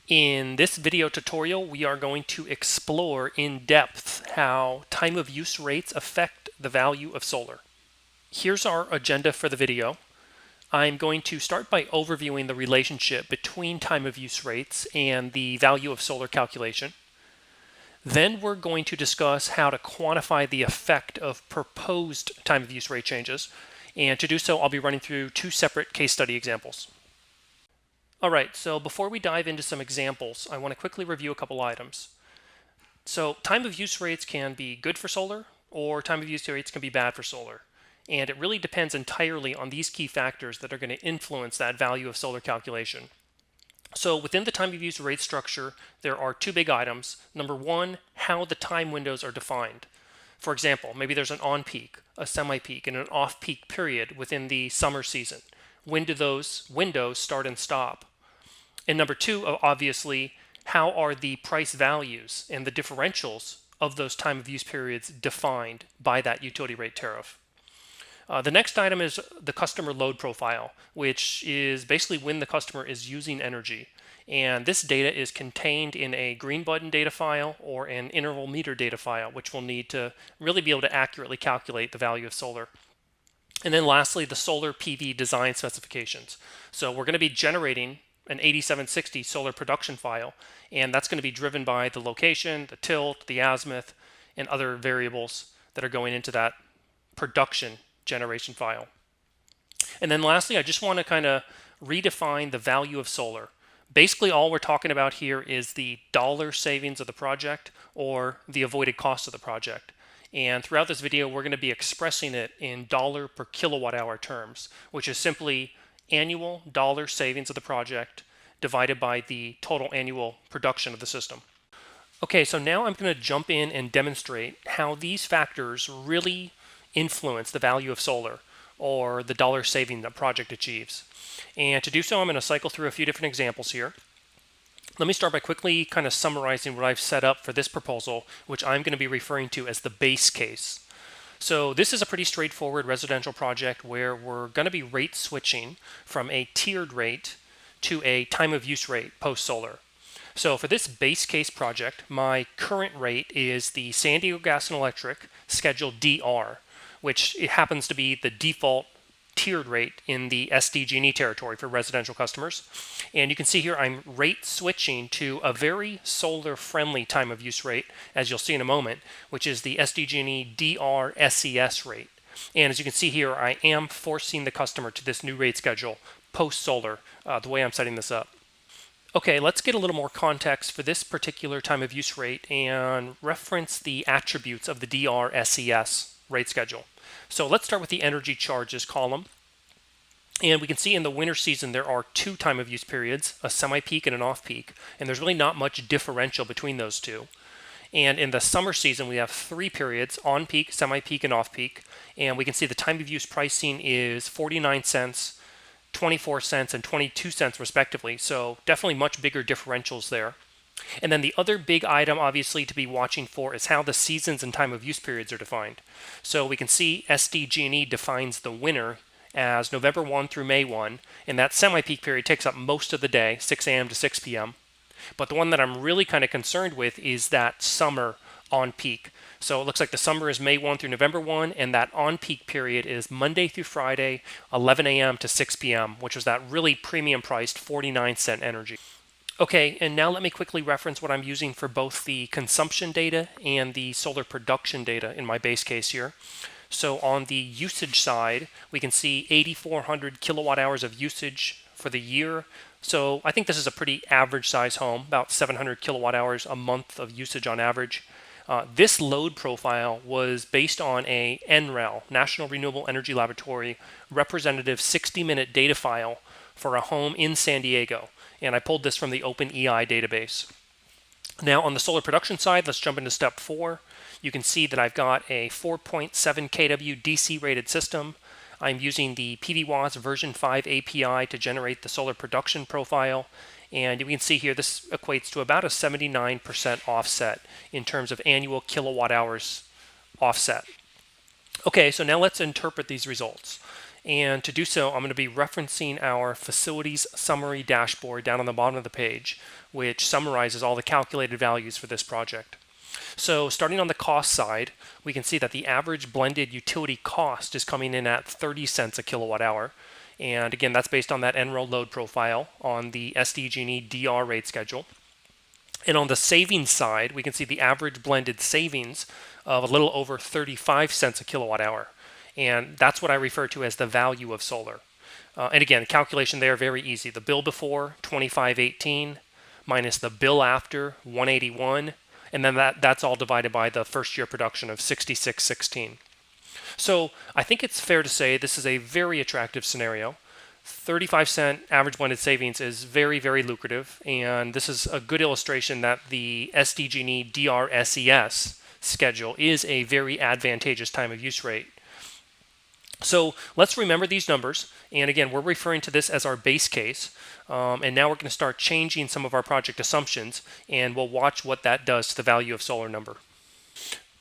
In this video tutorial, we are going to explore in depth how time of use rates affect the value of solar. Here's our agenda for the video. I'm going to start by overviewing the relationship between time of use rates and the value of solar calculation. Then we're going to discuss how to quantify the effect of proposed time of use rate changes. And to do so, I'll be running through two separate case study examples. All right, so before we dive into some examples, I want to quickly review a couple items. So time of use rates can be good for solar, or time of use rates can be bad for solar. And it really depends entirely on these key factors that are going to influence that value of solar calculation. So within the time of use rate structure, there are two big items. Number one, how the time windows are defined. For example, maybe there's an on-peak, a semi-peak, and an off-peak period within the summer season. When do those windows start and stop? And number two, obviously, how are the price values and the differentials of those time of use periods defined by that utility rate tariff? The next item is the customer load profile, which is basically when the customer is using energy. And this data is contained in a green button data file or an interval meter data file, which we'll need to really be able to accurately calculate the value of solar. And then lastly, the solar PV design specifications. So we're going to be generating an 8760 solar production file, and that's going to be driven by the location, the tilt, the azimuth, and other variables that are going into that production generation file. And then lastly, I just want to kind of redefine the value of solar. Basically, all we're talking about here is the dollar savings of the project or the avoided cost of the project. And throughout this video, we're going to be expressing it in dollar per kilowatt hour terms, which is simply annual dollar savings of the project divided by the total annual production of the system. Okay, so now I'm going to jump in and demonstrate how these factors really influence the value of solar or the dollar saving that project achieves. And to do so, I'm going to cycle through a few different examples here. Let me start by quickly kind of summarizing what I've set up for this proposal, which I'm going to be referring to as the base case. So this is a pretty straightforward residential project where we're going to be rate switching from a tiered rate to a time of use rate post-solar. So for this base case project, my current rate is the San Diego Gas and Electric Schedule DR, which it happens to be the default tiered rate in the SDG&E territory for residential customers. And you can see here I'm rate switching to a very solar friendly time of use rate, as you'll see in a moment, which is the SDG&E DR SES rate. And as you can see here, I am forcing the customer to this new rate schedule post-solar, the way I'm setting this up. Okay, let's get a little more context for this particular time of use rate and reference the attributes of the DR SES rate schedule. So let's start with the energy charges column. And we can see in the winter season there are two time of use periods, a semi-peak and an off-peak, and there's really not much differential between those two. And in the summer season we have three periods, on-peak, semi-peak, and off-peak, and we can see the time of use pricing is 49 cents, 24 cents, and 22 cents respectively, so definitely much bigger differentials there. And then the other big item, obviously, to be watching for is how the seasons and time of use periods are defined. So we can see SDG&E defines the winter as November 1 through May 1, and that semi-peak period takes up most of the day, 6 a.m. to 6 p.m. But the one that I'm really kind of concerned with is that summer on-peak. So it looks like the summer is May 1 through November 1, and that on-peak period is Monday through Friday, 11 a.m. to 6 p.m., which was that really premium-priced 49-cent energy. Okay, and now let me quickly reference what I'm using for both the consumption data and the solar production data in my base case here. So on the usage side, we can see 8,400 kilowatt hours of usage for the year. So I think this is a pretty average size home, about 700 kilowatt hours a month of usage on average. This load profile was based on a NREL, National Renewable Energy Laboratory, representative 60-minute data file for a home in San Diego. And I pulled this from the OpenEI database. Now on the solar production side, let's jump into step 4. You can see that I've got a 4.7 kW DC rated system. I'm using the PVWatts version 5 API to generate the solar production profile. And you can see here this equates to about a 79% offset in terms of annual kilowatt hours offset. Okay, so now let's interpret these results. And to do so, I'm going to be referencing our facilities summary dashboard down on the bottom of the page, which summarizes all the calculated values for this project. So starting on the cost side, we can see that the average blended utility cost is coming in at 30 cents a kilowatt hour. And again, that's based on that NREL load profile on the SDG&E DR rate schedule. And on the savings side, we can see the average blended savings of a little over 35 cents a kilowatt hour. And that's what I refer to as the value of solar. And again, calculation there, very easy. The bill before, 2518, minus the bill after, 181, and then that's all divided by the first year production of 6616. So I think it's fair to say this is a very attractive scenario. 35-cent average blended savings is very, very lucrative, and this is a good illustration that the SDG&E DRSES schedule is a very advantageous time of use rate. So let's remember these numbers, and again, we're referring to this as our base case, and now we're going to start changing some of our project assumptions, and we'll watch what that does to the value of solar number.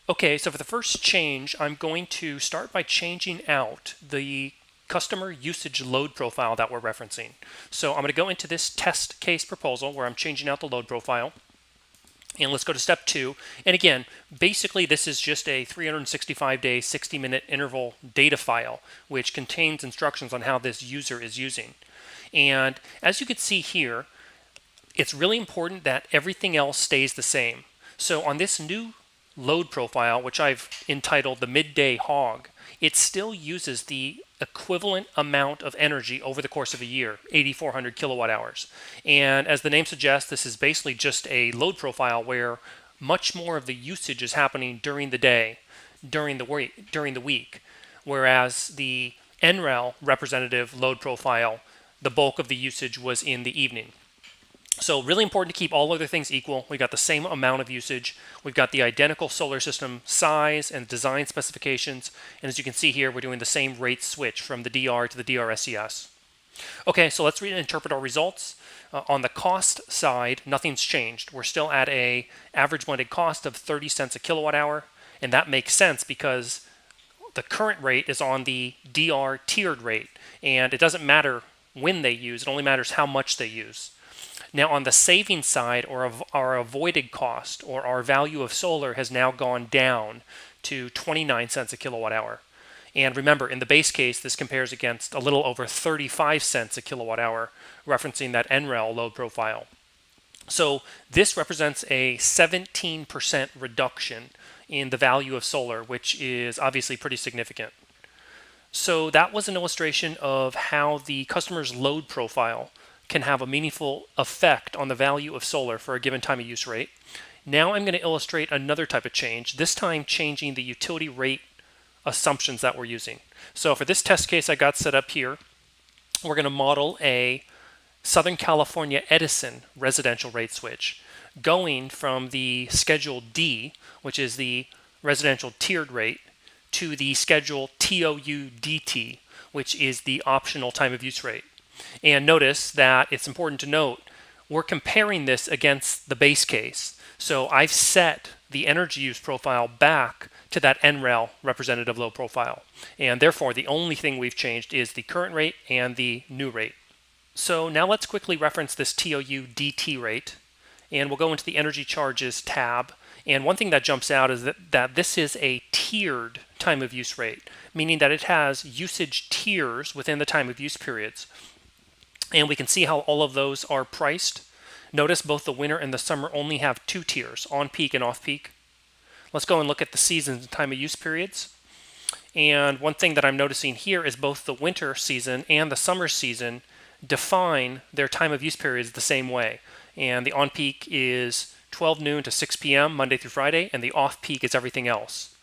Okay, so for the first change, I'm going to start by changing out the customer usage load profile that we're referencing. So I'm going to go into this test case proposal where I'm changing out the load profile. And let's go to step 2. And again, basically this is just a 365-day, 60-minute interval data file, which contains instructions on how this user is using. And as you can see here, it's really important that everything else stays the same. So on this new load profile, which I've entitled the midday hog, it still uses the equivalent amount of energy over the course of a year, 8,400 kilowatt hours. And as the name suggests, this is basically just a load profile where much more of the usage is happening during the day, during the week, whereas the NREL representative load profile, the bulk of the usage was in the evening. So really important to keep all other things equal. We've got the same amount of usage. We've got the identical solar system size and design specifications. And as you can see here, we're doing the same rate switch from the DR to the DRSES. Okay, so let's reinterpret our results. On the cost side, nothing's changed. We're still at a average blended cost of 30 cents a kilowatt hour. And that makes sense because the current rate is on the DR tiered rate. And it doesn't matter when they use, it only matters how much they use. Now on the savings side, or our avoided cost, or our value of solar has now gone down to 29 cents a kilowatt hour. And remember, in the base case, this compares against a little over 35 cents a kilowatt hour, referencing that NREL load profile. So this represents a 17% reduction in the value of solar, which is obviously pretty significant. So that was an illustration of how the customer's load profile can have a meaningful effect on the value of solar for a given time of use rate. Now I'm going to illustrate another type of change, this time changing the utility rate assumptions that we're using. So for this test case I got set up here, we're going to model a Southern California Edison residential rate switch, going from the Schedule D, which is the residential tiered rate, to the Schedule TOU DT, which is the optional time of use rate. And notice that it's important to note we're comparing this against the base case. So I've set the energy use profile back to that NREL representative load profile. And therefore, the only thing we've changed is the current rate and the new rate. So now let's quickly reference this TOU DT rate. And we'll go into the energy charges tab. And one thing that jumps out is that this is a tiered time of use rate, meaning that it has usage tiers within the time of use periods. And we can see how all of those are priced. Notice both the winter and the summer only have 2 tiers, on-peak and off-peak. Let's go and look at the seasons and time of use periods. And one thing that I'm noticing here is both the winter season and the summer season define their time of use periods the same way. And the on-peak is 12 noon to 6 p.m. Monday through Friday, and the off-peak is everything else.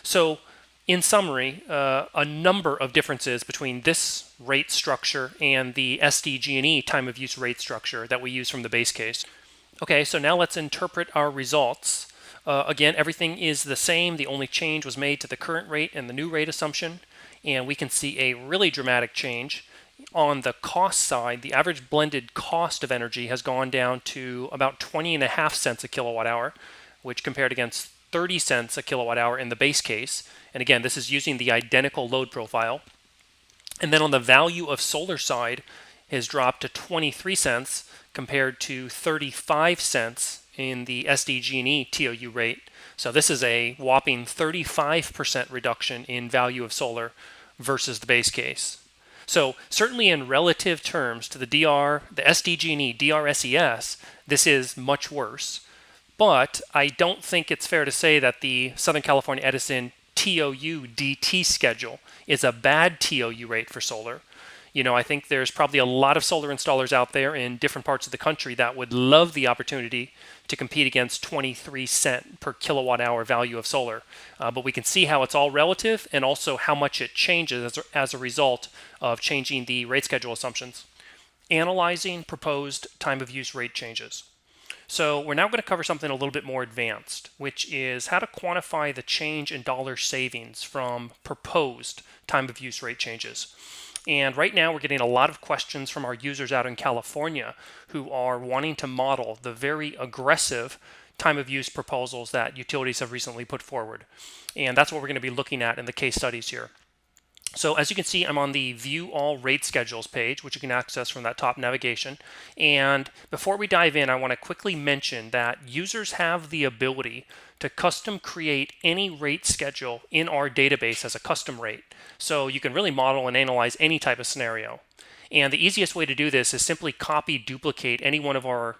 So in summary, a number of differences between this rate structure and the SDG&E time of use rate structure that we use from the base case. Okay, so now let's interpret our results. Again, everything is the same. The only change was made to the current rate and the new rate assumption. And we can see a really dramatic change. On the cost side, the average blended cost of energy has gone down to about 20.5 cents a kilowatt hour, which compared against 30 cents a kilowatt hour in the base case. And again, this is using the identical load profile. And then on the value of solar side has dropped to 23 cents compared to 35 cents in the SDG&E TOU rate. So this is a whopping 35% reduction in value of solar versus the base case. So certainly in relative terms to the the SDG&E, DRSES, this is much worse. But I don't think it's fair to say that the Southern California Edison TOU DT schedule is a bad TOU rate for solar. I think there's probably a lot of solar installers out there in different parts of the country that would love the opportunity to compete against 23 cent per kilowatt hour value of solar. But we can see how it's all relative and also how much it changes as a result of changing the rate schedule assumptions. Analyzing proposed time of use rate changes. So we're now going to cover something a little bit more advanced, which is how to quantify the change in dollar savings from proposed time of use rate changes. And right now we're getting a lot of questions from our users out in California who are wanting to model the very aggressive time of use proposals that utilities have recently put forward. And that's what we're going to be looking at in the case studies here. So as you can see, I'm on the View All Rate Schedules page, which you can access from that top navigation. And before we dive in, I want to quickly mention that users have the ability to custom create any rate schedule in our database as a custom rate. So you can really model and analyze any type of scenario. And the easiest way to do this is simply copy, duplicate any one of our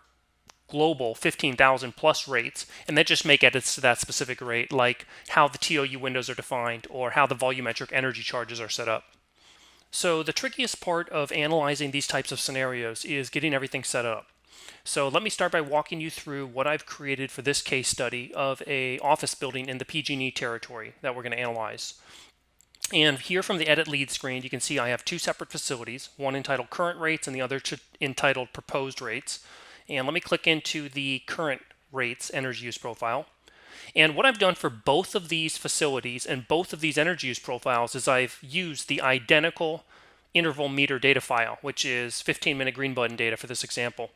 global 15,000 plus rates, and then just make edits to that specific rate, like how the TOU windows are defined or how the volumetric energy charges are set up. So the trickiest part of analyzing these types of scenarios is getting everything set up. So let me start by walking you through what I've created for this case study of an office building in the PG&E territory that we're going to analyze. And here from the edit lead screen, you can see I have two separate facilities, one entitled current rates and the other entitled proposed rates. And let me click into the current rates energy use profile. And what I've done for both of these facilities and both of these energy use profiles is I've used the identical interval meter data file, which is 15-minute green button data for this example.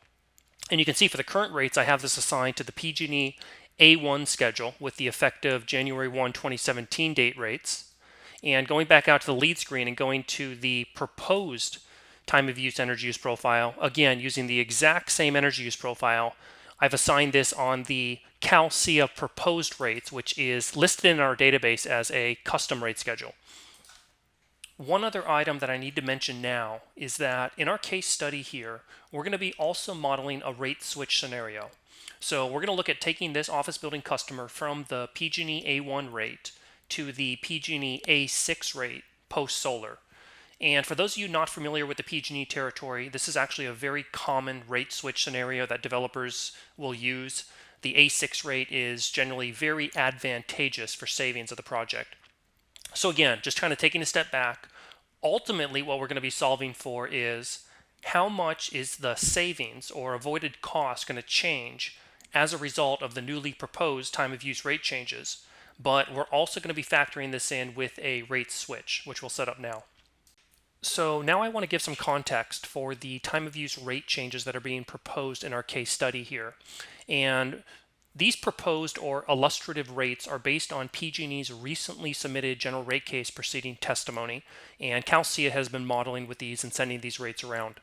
And you can see for the current rates, I have this assigned to the PG&E A1 schedule with the effective January 1, 2017 date rates. And going back out to the lead screen and going to the proposed time of use energy use profile, again using the exact same energy use profile, I've assigned this on the CalSIA proposed rates, which is listed in our database as a custom rate schedule. One other item that I need to mention now is that in our case study here, we're going to be also modeling a rate switch scenario. So we're going to look at taking this office building customer from the PG&E A1 rate to the PG&E A6 rate post-solar. And for those of you not familiar with the PG&E territory, this is actually a very common rate switch scenario that developers will use. The A6 rate is generally very advantageous for savings of the project. So again, just kind of taking a step back, ultimately what we're going to be solving for is how much is the savings or avoided cost going to change as a result of the newly proposed time of use rate changes. But we're also going to be factoring this in with a rate switch, which we'll set up now. So now I want to give some context for the time of use rate changes that are being proposed in our case study here. And these proposed or illustrative rates are based on PG&E's recently submitted general rate case proceeding testimony, and CalSIA has been modeling with these and sending these rates around.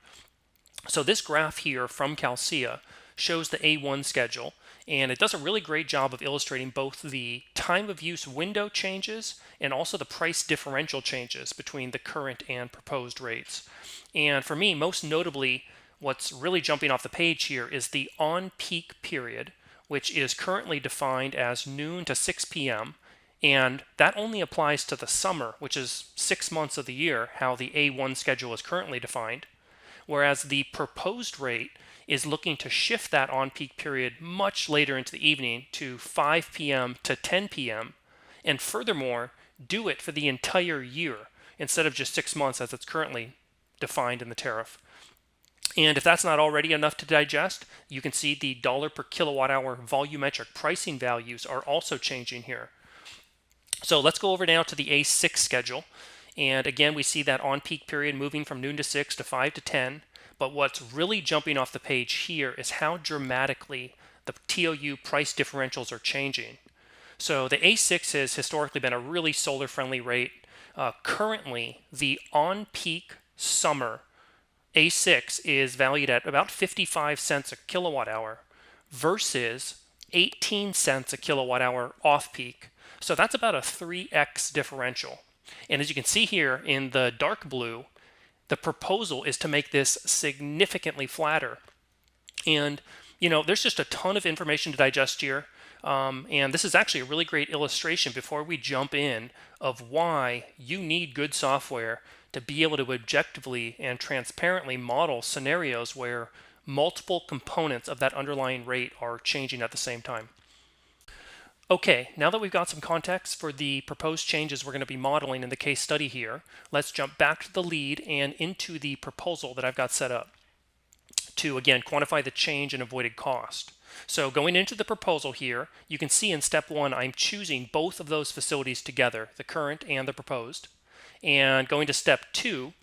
So this graph here from CalSIA shows the A1 schedule, and it does a really great job of illustrating both the time of use window changes and also the price differential changes between the current and proposed rates. And for me, most notably, what's really jumping off the page here is the on-peak period, which is currently defined as noon to 6 p.m., and that only applies to the summer, which is 6 months of the year, how the A1 schedule is currently defined, whereas the proposed rate is looking to shift that on-peak period much later into the evening to 5 p.m. to 10 p.m., and furthermore, do it for the entire year instead of just 6 months as it's currently defined in the tariff. And if that's not already enough to digest, you can see the dollar per kilowatt hour volumetric pricing values are also changing here. So let's go over now to the A6 schedule. And again, we see that on-peak period moving from noon to 6 to 5 to 10. But what's really jumping off the page here is how dramatically the TOU price differentials are changing. So the A6 has historically been a really solar-friendly rate, Currently, the on-peak summer A6 is valued at about 55 cents a kilowatt hour versus 18 cents a kilowatt hour off-peak. So that's about a 3x differential. And as you can see here in the dark blue, the proposal is to make this significantly flatter. And, there's just a ton of information to digest here. And this is actually a really great illustration before we jump in of why you need good software to be able to objectively and transparently model scenarios where multiple components of that underlying rate are changing at the same time. Okay, now that we've got some context for the proposed changes we're going to be modeling in the case study here, let's jump back to the lead and into the proposal that I've got set up to, again, quantify the change in avoided cost. So going into the proposal here, you can see in step 1, I'm choosing both of those facilities together, the current and the proposed. And going to step 2,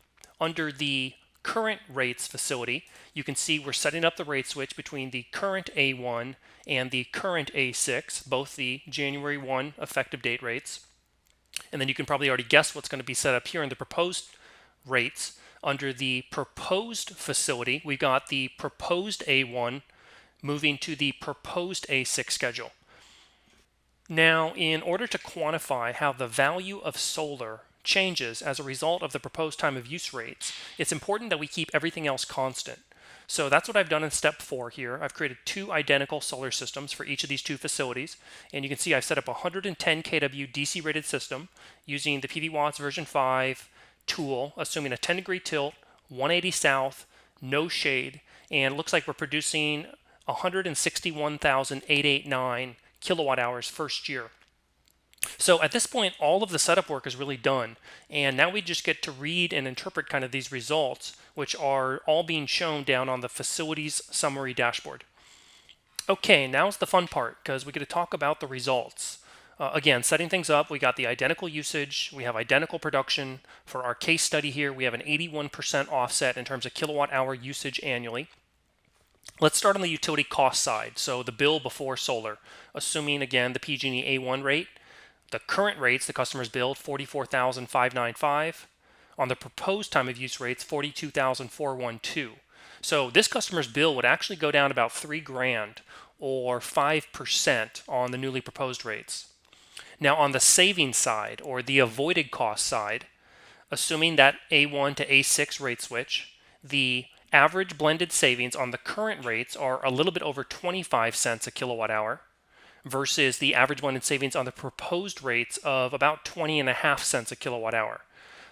under the current rates facility, you can see we're setting up the rate switch between the current A1 and the current A6, both the January 1 effective date rates. And then you can probably already guess what's going to be set up here in the proposed rates. Under the proposed facility, we've got the proposed A1 moving to the proposed A6 schedule. Now, in order to quantify how the value of solar changes as a result of the proposed time of use rates, it's important that we keep everything else constant. So that's what I've done in step 4 here. I've created 2 identical solar systems for each of these 2 facilities. And you can see I've set up a 110 kW DC rated system using the PV Watts version 5 tool, assuming a 10-degree tilt, 180 south, no shade, and it looks like we're producing 161,889 kilowatt hours first year. So at this point, all of the setup work is really done, and now we just get to read and interpret kind of these results, which are all being shown down on the facilities summary dashboard. Okay, now's the fun part, because we get to talk about the results. Again, setting things up, we got the identical usage, we have identical production. For our case study here, we have an 81% offset in terms of kilowatt hour usage annually. Let's start on the utility cost side, so the bill before solar, assuming again the PG&E A1 rate. The current rates the customers billed, $44,595. On the proposed time of use rates, $42,412. So this customer's bill would actually go down about $3,000 or 5% on the newly proposed rates. Now on the savings side, or the avoided cost side, assuming that A1 to A6 rate switch, the average blended savings on the current rates are a little bit over 25 cents a kilowatt hour versus the average blended savings on the proposed rates of about 20.5 cents a kilowatt hour.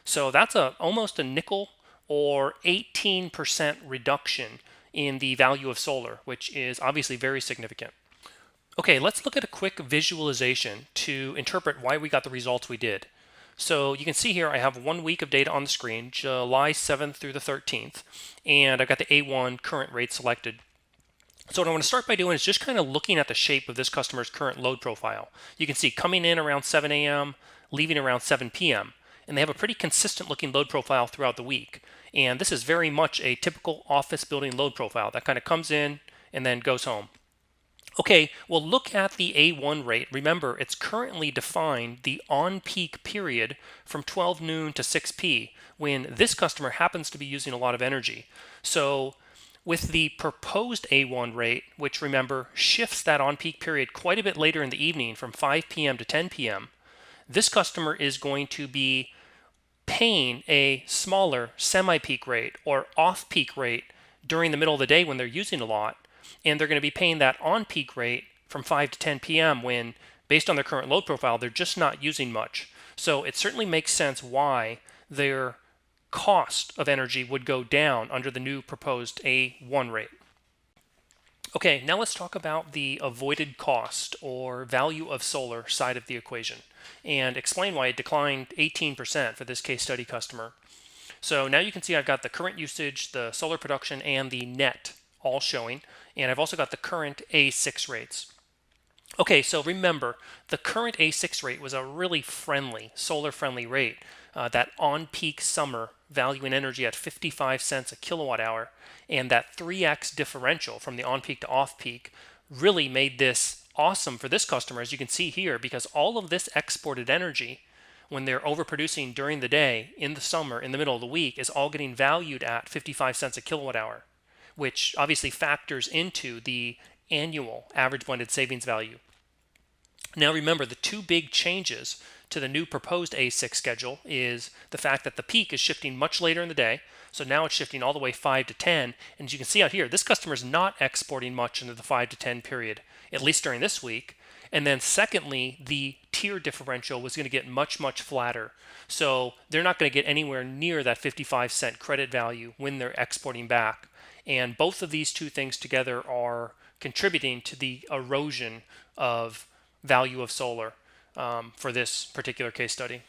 So that's almost a nickel or 18% reduction in the value of solar, which is obviously very significant. Okay, let's look at a quick visualization to interpret why we got the results we did. So you can see here I have 1 week of data on the screen, July 7th through the 13th, and I've got the A1 current rate selected. So what I want to start by doing is just kind of looking at the shape of this customer's current load profile. You can see coming in around 7 a.m., leaving around 7 p.m., and they have a pretty consistent looking load profile throughout the week. And this is very much a typical office building load profile that kind of comes in and then goes home. Okay, well look at the A1 rate. Remember, it's currently defined the on-peak period from 12 noon to 6 p. when this customer happens to be using a lot of energy. So with the proposed A1 rate, which remember shifts that on-peak period quite a bit later in the evening from 5 p.m. to 10 p.m., this customer is going to be paying a smaller semi-peak rate or off-peak rate during the middle of the day when they're using a lot, and they're going to be paying that on-peak rate from 5 to 10 p.m. when, based on their current load profile, they're just not using much. So it certainly makes sense why their cost of energy would go down under the new proposed A1 rate. Okay, now let's talk about the avoided cost or value of solar side of the equation and explain why it declined 18% for this case study customer. So now you can see I've got the current usage, the solar production, and the net all showing, and I've also got the current A6 rates. Okay, so remember, the current A6 rate was a really friendly, solar-friendly rate, that on-peak summer valuing energy at 55 cents a kilowatt hour, and that 3x differential from the on-peak to off-peak really made this awesome for this customer, as you can see here, because all of this exported energy when they're overproducing during the day, in the summer, in the middle of the week, is all getting valued at 55 cents a kilowatt hour, which obviously factors into the annual average blended savings value. Now remember, the two big changes to the new proposed A6 schedule is the fact that the peak is shifting much later in the day. So now it's shifting all the way 5 to 10. And as you can see out here, this customer is not exporting much into the 5 to 10 period, at least during this week. And then secondly, the tier differential was going to get much, much flatter. So they're not going to get anywhere near that 55-cent credit value when they're exporting back. And both of these two things together are contributing to the erosion of value of solar for this particular case study.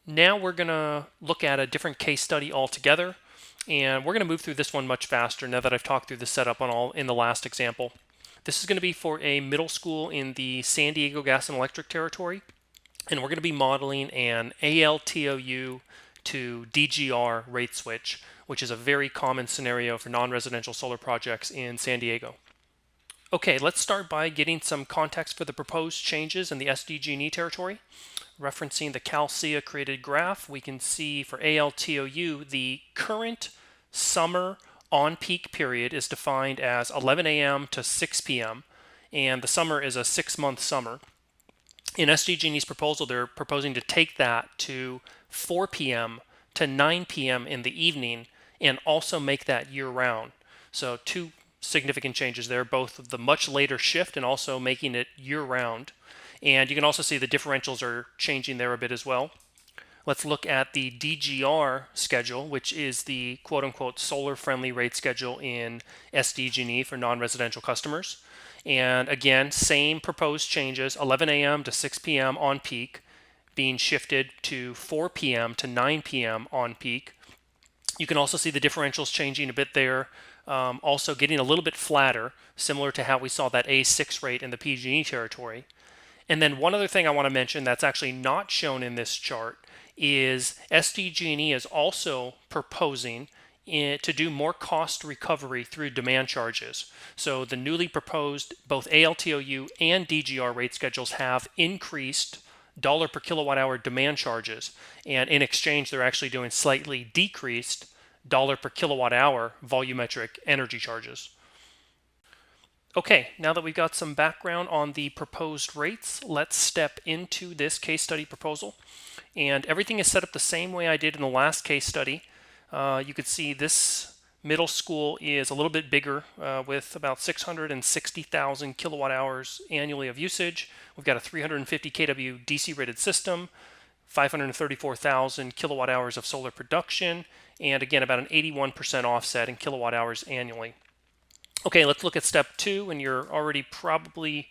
Now we're going to look at a different case study altogether, and we're going to move through this one much faster now that I've talked through the setup in the last example. This is going to be for a middle school in the San Diego Gas and Electric territory, and we're going to be modeling an ALTOU to DGR rate switch, which is a very common scenario for non-residential solar projects in San Diego. Okay, let's start by getting some context for the proposed changes in the SDG&E territory. Referencing the CalCIA created graph, we can see for ALTOU, the current summer on-peak period is defined as 11 a.m. to 6 p.m., and the summer is a 6-month summer. In SDG&E's proposal, they're proposing to take that to 4 p.m. to 9 p.m. in the evening and also make that year-round. So two significant changes there, both the much later shift and also making it year-round. And you can also see the differentials are changing there a bit as well. Let's look at the Dgr schedule, which is the quote-unquote solar-friendly rate schedule in SDG&E for non-residential customers. And again, same proposed changes, 11 a.m. to 6 p.m. on peak, being shifted to 4 p.m. to 9 p.m. on peak. You can also see the differentials changing a bit there, also getting a little bit flatter, similar to how we saw that A6 rate in the PG&E territory. And then one other thing I want to mention that's actually not shown in this chart is SDG&E is also proposing to do more cost recovery through demand charges. So the newly proposed both ALTOU and DGR rate schedules have increased dollar per kilowatt hour demand charges, and in exchange they're actually doing slightly decreased dollar per kilowatt hour volumetric energy charges. Okay, now that we've got some background on the proposed rates, let's step into this case study proposal. And everything is set up the same way I did in the last case study. You could see this middle school is a little bit bigger with about 660,000 kilowatt hours annually of usage. We've got a 350 kW DC rated system, 534,000 kilowatt hours of solar production, and again about an 81% offset in kilowatt hours annually. Okay, let's look at step 2, and you're already probably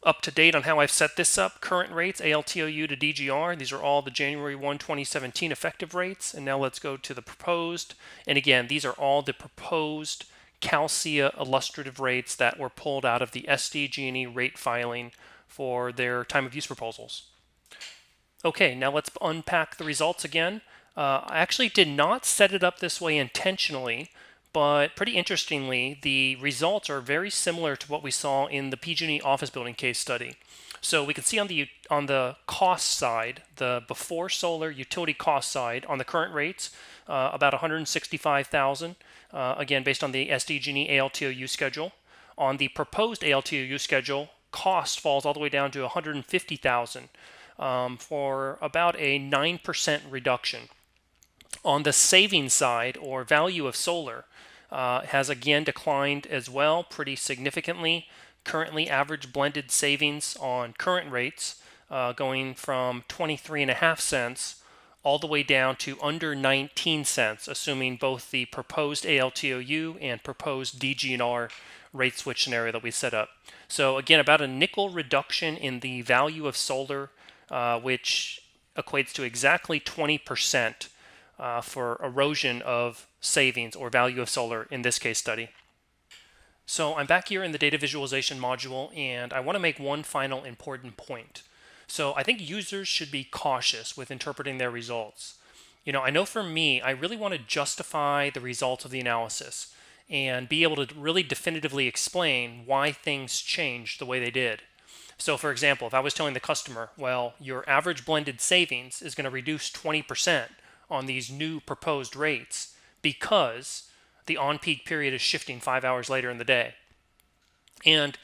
up to date on how I've set this up. Current rates, ALTOU to DGR. These are all the January 1, 2017 effective rates. And now let's go to the proposed. And again, these are all the proposed CalCIA illustrative rates that were pulled out of the SDG&E rate filing for their time of use proposals. Okay, now let's unpack the results again. I actually did not set it up this way intentionally, but pretty interestingly, the results are very similar to what we saw in the PG&E office building case study. So we can see on the cost side, the before solar utility cost side on the current rates, about 165,000, again based on the SDG&E ALTOU schedule. On the proposed ALTOU schedule, cost falls all the way down to 150,000 for about a 9% reduction. On the savings side, or value of solar, has again declined as well pretty significantly. Currently, average blended savings on current rates going from 23.5 cents all the way down to under 19 cents, assuming both the proposed ALTOU and proposed DGR rate switch scenario that we set up. So again, about a nickel reduction in the value of solar, which equates to exactly 20% for erosion of savings or value of solar in this case study. So I'm back here in the data visualization module, and I want to make one final important point. So I think users should be cautious with interpreting their results. I know for me, I really want to justify the results of the analysis and be able to really definitively explain why things changed the way they did. So for example, if I was telling the customer, well, your average blended savings is going to reduce 20% on these new proposed rates because the on-peak period is shifting 5 hours later in the day. And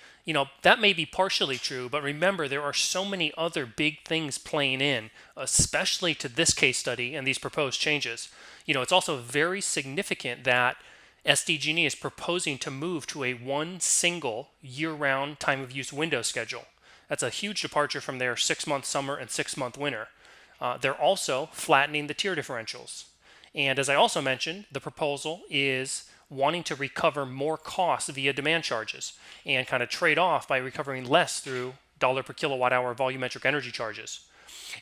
that may be partially true, but remember there are so many other big things playing in, especially to this case study and these proposed changes. It's also very significant that SDG&E is proposing to move to a one single year-round time of use window schedule. That's a huge departure from their 6-month summer and 6-month winter. They're also flattening the tier differentials. And as I also mentioned, the proposal is wanting to recover more costs via demand charges and kind of trade off by recovering less through dollar per kilowatt hour volumetric energy charges.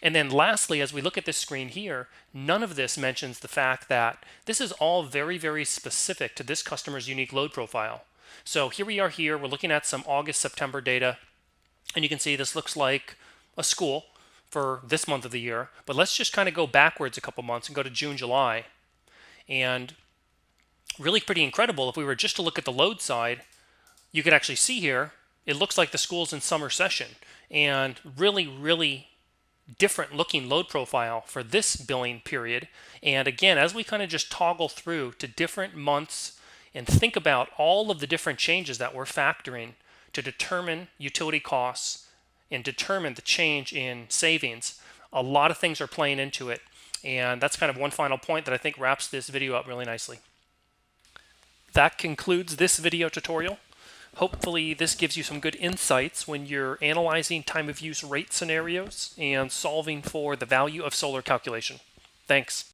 And then lastly, as we look at this screen here, none of this mentions the fact that this is all very, very specific to this customer's unique load profile. So here we are we're looking at some August, September data, and you can see this looks like a school for this month of the year. But let's just kind of go backwards a couple months and go to June, July. And really pretty incredible, if we were just to look at the load side, you could actually see here, it looks like the school's in summer session. And really, really different looking load profile for this billing period. And again, as we kind of just toggle through to different months and think about all of the different changes that we're factoring to determine utility costs and determine the change in savings, a lot of things are playing into it. And that's kind of one final point that I think wraps this video up really nicely. That concludes this video tutorial. Hopefully this gives you some good insights when you're analyzing time of use rate scenarios and solving for the value of solar calculation. Thanks.